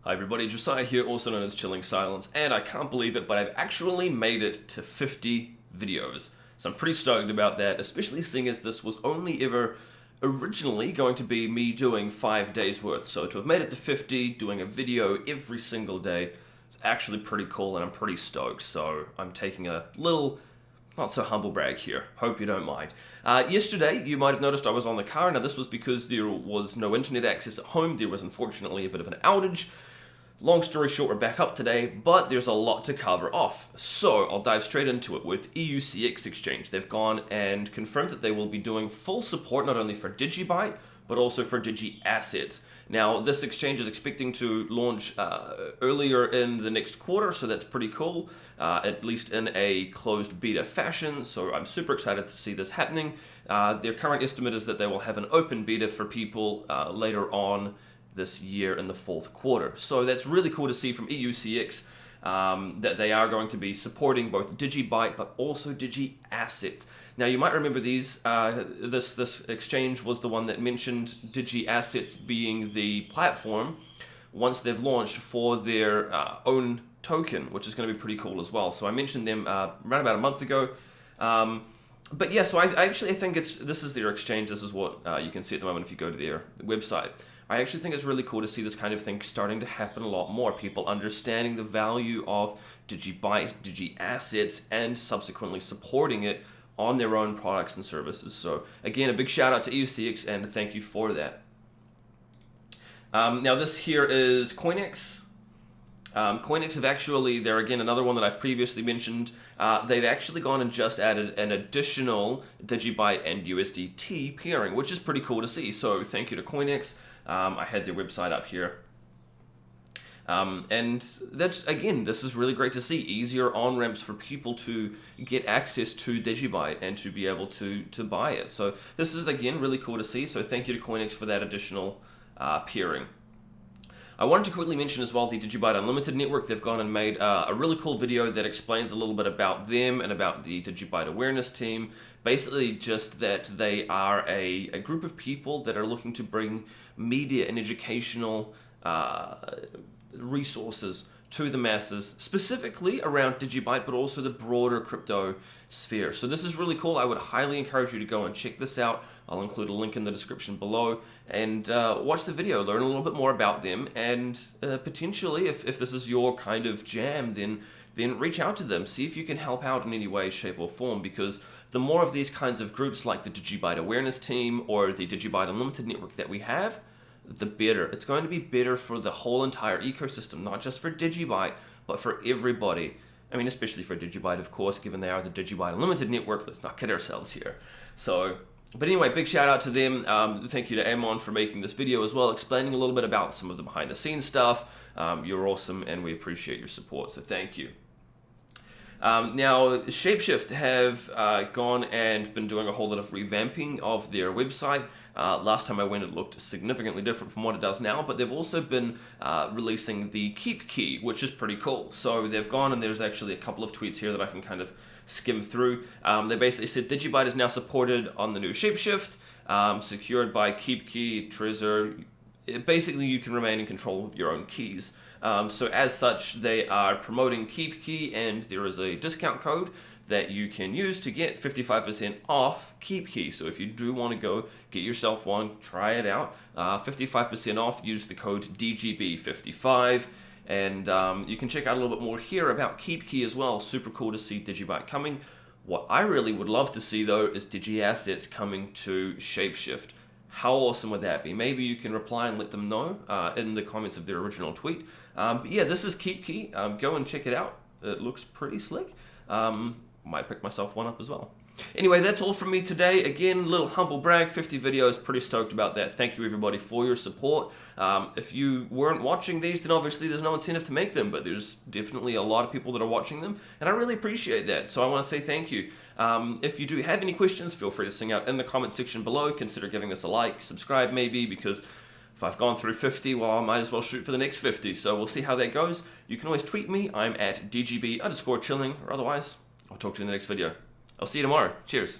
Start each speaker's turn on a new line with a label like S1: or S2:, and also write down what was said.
S1: Hi everybody, Josiah here, also known as Chilling Silence, and I can't believe it, but I've actually made it to 50 videos. So I'm pretty stoked about that, especially seeing as this was only ever originally going to be me doing 5 days worth. So to have made it to 50, doing a video every single day, it's actually pretty cool and I'm pretty stoked. So I'm taking a little, not so humble brag here, hope you don't mind. Yesterday, you might have noticed I was on the car. Now this was because there was no internet access at home. There was unfortunately a bit of an outage. Long story short, we're back up today, but there's a lot to cover off. So I'll dive straight into it with EUCX Exchange. They've gone and confirmed that they will be doing full support not only for DigiByte, but also for DigiAssets. Now, this exchange is expecting to launch earlier in the next quarter, so that's pretty cool, at least in a closed beta fashion, so I'm super excited to see this happening. Their current estimate is that they will have an open beta for people later on this year in the fourth quarter. So that's really cool to see from EUCX that they are going to be supporting both DigiByte but also DigiAssets. Now you might remember these. This exchange was the one that mentioned DigiAssets being the platform once they've launched for their own token, which is going to be pretty cool as well. So I mentioned them around about a month ago. But yeah, so I actually think this is their exchange. This is what you can see at the moment if you go to their website. I actually think it's really cool to see this kind of thing starting to happen a lot more. People understanding the value of DigiByte, DigiAssets, and subsequently supporting it on their own products and services. So again, a big shout out to EUCX and thank you for that. Now this here is CoinEx. CoinEx have actually, they're again another one that I've previously mentioned. They've actually gone and just added an additional DigiByte and USDT pairing, which is pretty cool to see. So thank you to CoinEx. I had their website up here. And that's, again, this is really great to see. Easier on-ramps for people to get access to DigiByte and to be able to buy it. So this is, again, really cool to see. So thank you to CoinEx for that additional pairing. I wanted to quickly mention as well the DigiByte Unlimited Network. They've gone and made a really cool video that explains a little bit about them and about the DigiByte awareness team. Basically just that they are a group of people that are looking to bring media and educational resources to the masses, specifically around DigiByte, but also the broader crypto sphere. So this is really cool. I would highly encourage you to go and check this out. I'll include a link in the description below and watch the video, learn a little bit more about them, and potentially, if this is your kind of jam, then reach out to them, see if you can help out in any way, shape, or form, because the more of these kinds of groups like the DigiByte Awareness Team or the DigiByte Unlimited Network that we have, the better. It's going to be better for the whole entire ecosystem, not just for DigiByte, but for everybody. I mean, especially for DigiByte, of course, given they are the DigiByte Unlimited Network. Let's not kid ourselves here. So, but anyway, big shout out to them. Thank you to Amon for making this video as well, explaining a little bit about some of the behind the scenes stuff. You're awesome, and we appreciate your support, so thank you. Now, ShapeShift have gone and been doing a whole lot of revamping of their website. Last time I went, it looked significantly different from what it does now, but they've also been releasing the KeepKey, which is pretty cool. So they've gone, and there's actually a couple of tweets here that I can kind of skim through. They basically said DigiByte is now supported on the new ShapeShift, secured by KeepKey, Trezor. Basically, you can remain in control of your own keys. So as such, they are promoting KeepKey, and there is a discount code that you can use to get 55% off KeepKey. So if you do want to go get yourself one, try it out. 55% off, use the code DGB55. And you can check out a little bit more here about KeepKey as well. Super cool to see DigiByte coming. What I really would love to see, though, is DigiAssets coming to ShapeShift. How awesome would that be? Maybe you can reply and let them know in the comments of their original tweet. But yeah, this is KeepKey. Go and check it out. It looks pretty slick. Might pick myself one up as well. Anyway, that's all from me today. Again, little humble brag, 50 videos. Pretty stoked about that. Thank you, everybody, for your support. If you weren't watching these, then obviously there's no incentive to make them, but there's definitely a lot of people that are watching them, and I really appreciate that. So I want to say thank you. If you do have any questions, feel free to sing out in the comment section below. Consider giving this a like, subscribe maybe, because if I've gone through 50, well, I might as well shoot for the next 50. So we'll see how that goes. You can always tweet me. I'm at DGB_chilling, or otherwise, I'll talk to you in the next video. I'll see you tomorrow. Cheers.